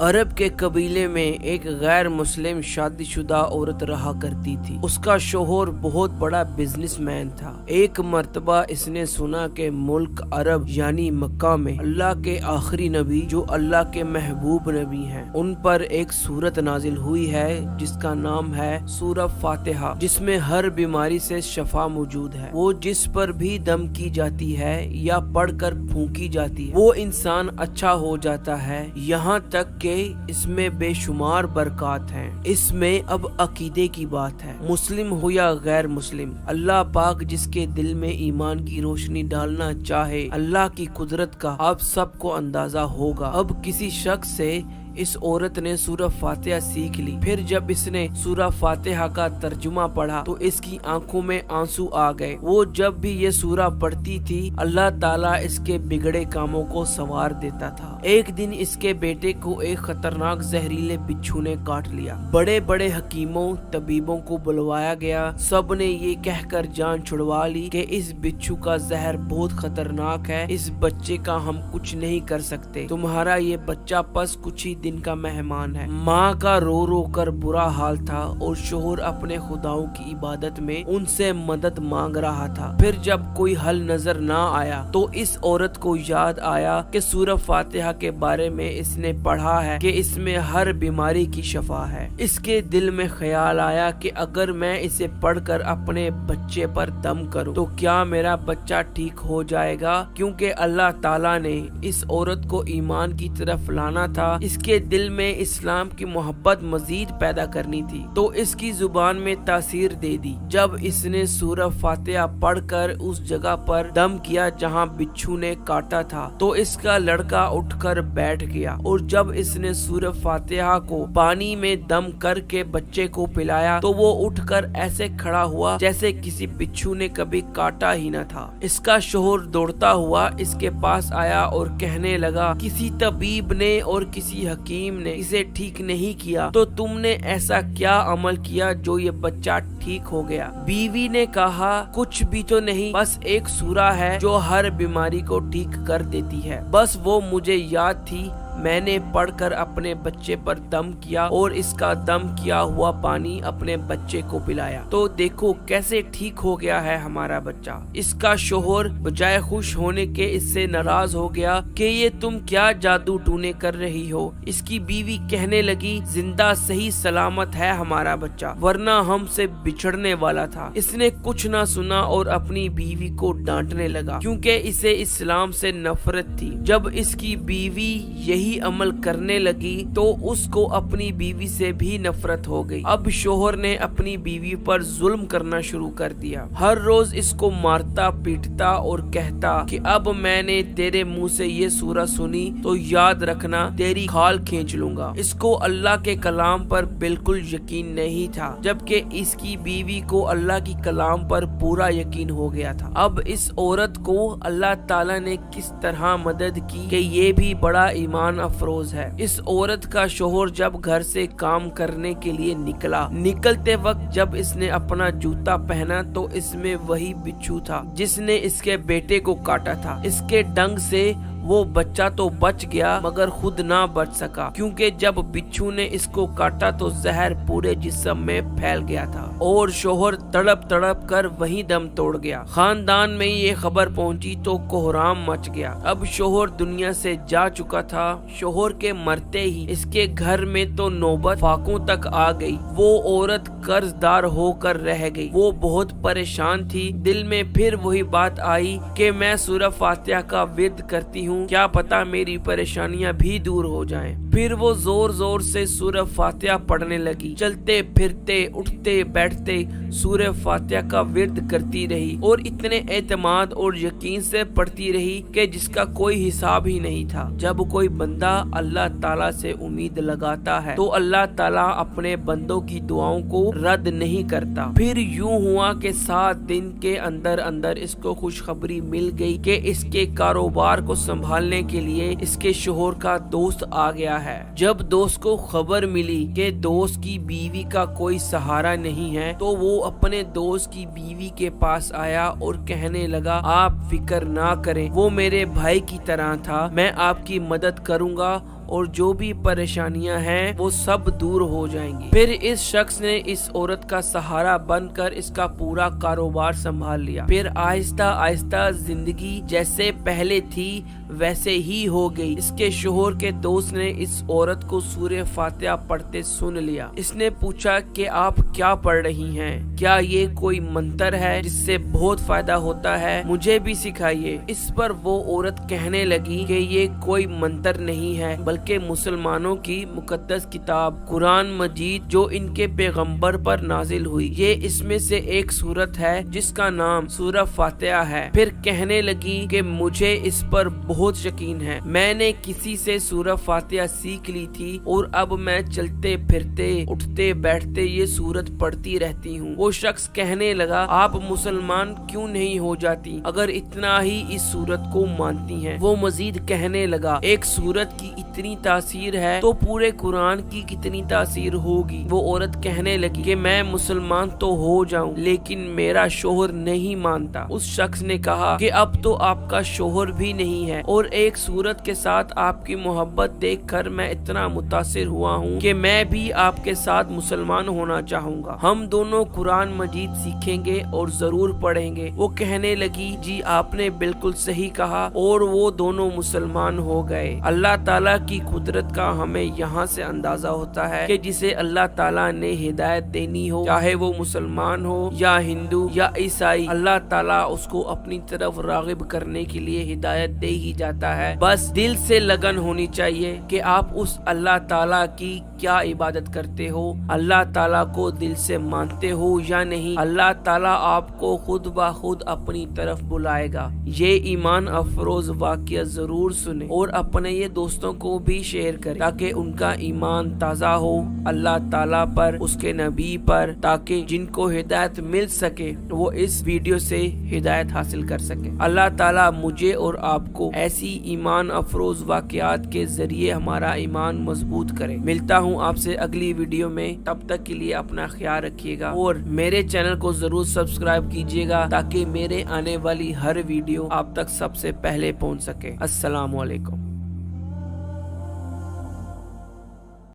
अरब के कबीले में एक गैर मुस्लिम शादीशुदा औरत रहा करती थी। उसका शोहर बहुत बड़ा बिजनेसमैन था। एक मर्तबा इसने सुना कि मुल्क अरब यानी मक्का में अल्लाह के आखिरी नबी जो अल्लाह के महबूब नबी हैं, उन पर एक सूरत नाजिल हुई है जिसका नाम है सूरह फातिहा, जिसमें हर बीमारी से शफा मौजूद है। वो जिस पर भी दम की जाती है या पढ़कर फूंकी जाती है वो इंसान अच्छा हो जाता है। यहाँ तक कि इसमें बेशुमार बरकत हैं। इसमें अब अकीदे की बात है, मुस्लिम हो या गैर मुस्लिम, अल्लाह पाक जिसके दिल में ईमान की रोशनी डालना चाहे, अल्लाह की कुदरत का आप सबको अंदाजा होगा। अब किसी शख्स से इस औरत ने सूरह फातिहा सीख ली। फिर जब इसने सूरह फातिहा का तर्जुमा पढ़ा तो इसकी आंखों में आंसू आ गए। वो जब भी ये सूरह पढ़ती थी अल्लाह ताला इसके बिगड़े कामों को संवार देता था। एक दिन इसके बेटे को एक खतरनाक जहरीले बिच्छू ने काट लिया। बड़े बड़े हकीमों तबीबों को बुलवाया गया। सब ने ये कहकर जान छुड़वा ली कि इस बिच्छू का जहर बहुत खतरनाक है, इस बच्चे का हम कुछ नहीं कर सकते, तुम्हारा ये बच्चा बस कुछ ही दिन का मेहमान है। माँ का रो रो कर बुरा हाल था और शोहर अपने खुदाओं की इबादत में उनसे मदद मांग रहा था। फिर जब कोई हल नजर ना आया तो इस औरत को याद आया कि सूरह फातिहा के बारे में इसने पढ़ा है कि इसमें हर बीमारी की शफा है। इसके दिल में ख्याल आया कि अगर मैं इसे पढ़कर अपने बच्चे पर दम करूं तो क्या मेरा बच्चा ठीक हो जाएगा, क्योंकि अल्लाह ताला ने इस औरत को ईमान की तरफ लाना था। इसके दिल में इस्लाम की मोहब्बत मजीद पैदा करनी थी तो इसकी जुबान में तासीर दे दी। जब इसने सूरह फातिहा पढ़कर उस जगह पर दम किया जहां बिच्छू ने काटा था तो इसका लड़का उठकर बैठ गया और जब इसने सूरह फातिहा को पानी में दम करके बच्चे को पिलाया तो वो उठकर ऐसे खड़ा हुआ जैसे किसी बिच्छू ने कभी काटा ही न था। इसका शोहर दौड़ता हुआ इसके पास आया और कहने लगा, किसी तबीब ने और किसी हकीम ने इसे ठीक नहीं किया तो तुमने ऐसा क्या अमल किया जो ये बच्चा ठीक हो गया। बीवी ने कहा, कुछ भी तो नहीं, बस एक सूरह है जो हर बीमारी को ठीक कर देती है, बस वो मुझे याद थी, मैंने पढ़कर अपने बच्चे पर दम किया और इसका दम किया हुआ पानी अपने बच्चे को पिलाया तो देखो कैसे ठीक हो गया है हमारा बच्चा। इसका शोहर बजाय खुश होने के इससे नाराज हो गया कि ये तुम क्या जादू टूने कर रही हो। इसकी बीवी कहने लगी, जिंदा सही सलामत है हमारा बच्चा, वरना हमसे बिछड़ने वाला था। इसने कुछ ना सुना और अपनी बीवी को डांटने लगा क्योंकि इसे इस्लाम से नफरत थी। जब इसकी बीवी यही अमल करने लगी तो उसको अपनी बीवी से भी नफरत हो गई। अब शोहर ने अपनी बीवी पर जुल्म करना शुरू कर दिया। हर रोज इसको मारता पीटता और कहता कि अब मैंने तेरे मुंह से ये सूरह सुनी तो याद रखना तेरी खाल खींच लूंगा। इसको अल्लाह के कलाम पर बिल्कुल यकीन नहीं था, जबकि इसकी बीवी को अल्लाह की कलाम पर पूरा यकीन हो गया था। अब इस औरत को अल्लाह ताला ने किस तरह मदद की कि ये भी बड़ा ईमान अफरोज है। इस औरत का शोहर जब घर से काम करने के लिए निकलते वक्त जब इसने अपना जूता पहना तो इसमें वही बिच्छू था जिसने इसके बेटे को काटा था। इसके डंग से वो बच्चा तो बच गया मगर खुद ना बच सका, क्योंकि जब बिच्छू ने इसको काटा तो जहर पूरे जिस्म में फैल गया था और शोहर तड़प तड़प कर वहीं दम तोड़ गया। खानदान में ये खबर पहुंची तो कोहराम मच गया। अब शोहर दुनिया से जा चुका था। शोहर के मरते ही इसके घर में तो नौबत फाकों तक आ गई। वो औरत कर्जदार होकर रह गई। वो बहुत परेशान थी। दिल में फिर वही बात आई कि मैं सूरह फातिहा का विर्द करती हूँ, क्या पता मेरी परेशानियां भी दूर हो जाएं। फिर वो जोर जोर से सूरह फातिहा पढ़ने लगी। चलते फिरते उठते बैठते सूरह फातिहा का विर्द करती रही और इतने एतमाद और यकीन से पढ़ती रही कि जिसका कोई हिसाब ही नहीं था। जब कोई बंदा अल्लाह ताला से उम्मीद लगाता है तो अल्लाह ताला अपने बंदों की दुआओं को रद्द नहीं करता। फिर यूं हुआ कि 7 दिन के अंदर अंदर इसको खुशखबरी मिल गई कि इसके कारोबार को संभालने के लिए इसके शोहर का दोस्त आ गया है। जब दोस्त को खबर मिली कि दोस्त की बीवी का कोई सहारा नहीं है तो वो अपने दोस्त की बीवी के पास आया और कहने लगा, आप फिक्र ना करें, वो मेरे भाई की तरह था, मैं आपकी मदद करूंगा और जो भी परेशानियां हैं वो सब दूर हो जाएंगी। फिर इस शख्स ने इस औरत का सहारा बनकर इसका पूरा कारोबार संभाल लिया। फिर आहिस्ता आहिस्ता जिंदगी जैसे पहले थी वैसे ही हो गई। इसके शोहर के दोस्त ने इस औरत को सूरह फातिहा पढ़ते सुन लिया। इसने पूछा कि आप क्या पढ़ रही हैं? क्या ये कोई मंत्र है जिससे बहुत फायदा होता है? मुझे भी सिखाइए। इस पर वो औरत कहने लगी कि ये कोई मंत्र नहीं है बल्कि मुसलमानों की मुकद्दस किताब कुरान मजीद जो इनके पैगंबर पर नाजिल हुई। ये इसमें से एक सूरत है जिसका नाम सूरह फातिहा है। फिर कहने लगी कि मुझे इस पर बहुत यकीन है। मैंने किसी से सूरह फातिहा सीख ली थी और अब मैं चलते फिरते उठते बैठते ये सूरत पढ़ती रहती हूँ। वो शख्स कहने लगा आप मुसलमान क्यों नहीं हो जाती अगर इतना ही इस सूरत को मानती हैं? वो मजीद कहने लगा एक सूरत की इतनी तासीर है तो पूरे कुरान की कितनी तासीर होगी। वो औरत कहने लगी कि मैं मुसलमान तो हो जाऊं लेकिन मेरा शोहर नहीं मानता। उस शख्स ने कहा कि अब तो आपका शोहर भी नहीं है और एक सूरत के साथ आपकी मोहब्बत देखकर मैं इतना मुतासिर हुआ हूँ कि मैं भी आपके साथ मुसलमान होना चाहूँगा। हम दोनों कुरान मजीद सीखेंगे और जरूर पढ़ेंगे। वो कहने लगी जी आपने बिल्कुल सही कहा और वो दोनों मुसलमान हो गए। अल्लाह ताला की कुदरत का हमें यहाँ से अंदाजा होता है कि जिसे अल्लाह ताला ने हिदायत देनी हो चाहे वो मुसलमान हो या हिंदू या ईसाई, अल्लाह ताला उसको अपनी तरफ रागिब करने के लिए हिदायत दे ही जाता है। बस दिल से लगन होनी चाहिए कि आप उस अल्लाह ताला की क्या इबादत करते हो, अल्लाह ताला को दिल से मानते हो या नहीं। अल्लाह ताला आपको खुद ब खुद अपनी तरफ बुलाएगा। ये ईमान अफरोज वाक़या जरूर सुने और अपने ये दोस्तों को भी शेयर करें ताकि उनका ईमान ताज़ा हो अल्लाह ताला पर, उसके नबी पर, ताकि जिनको हिदायत मिल सके वो इस वीडियो से हिदायत हासिल कर सके। अल्लाह ताला मुझे और आपको ऐसी ईमान अफरोज वाक़यात के जरिए हमारा ईमान मजबूत करे। मिलता हूँ आपसे अगली वीडियो में, तब तक के लिए अपना ख्याल रखिएगा और मेरे चैनल को जरूर सब्सक्राइब कीजिएगा ताकि मेरे आने वाली हर वीडियो आप तक सबसे पहले पहुँच सके। अस्सलाम वालेकुम।